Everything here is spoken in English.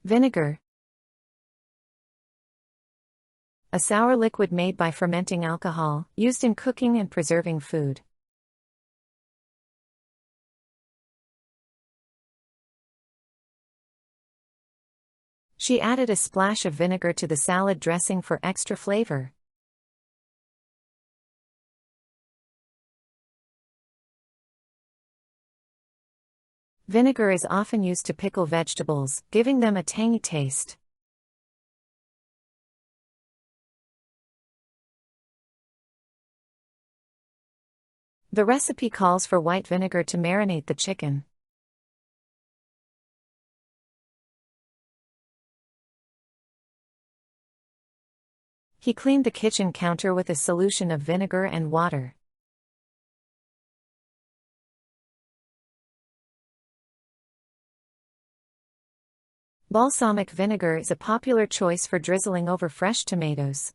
Vinegar. A sour liquid made by fermenting alcohol, used in cooking and preserving food. She added a splash of vinegar to the salad dressing for extra flavor. Vinegar is often used to pickle vegetables, giving them a tangy taste. The recipe calls for white vinegar to marinate the chicken. He cleaned the kitchen counter with a solution of vinegar and water. Balsamic vinegar is a popular choice for drizzling over fresh tomatoes.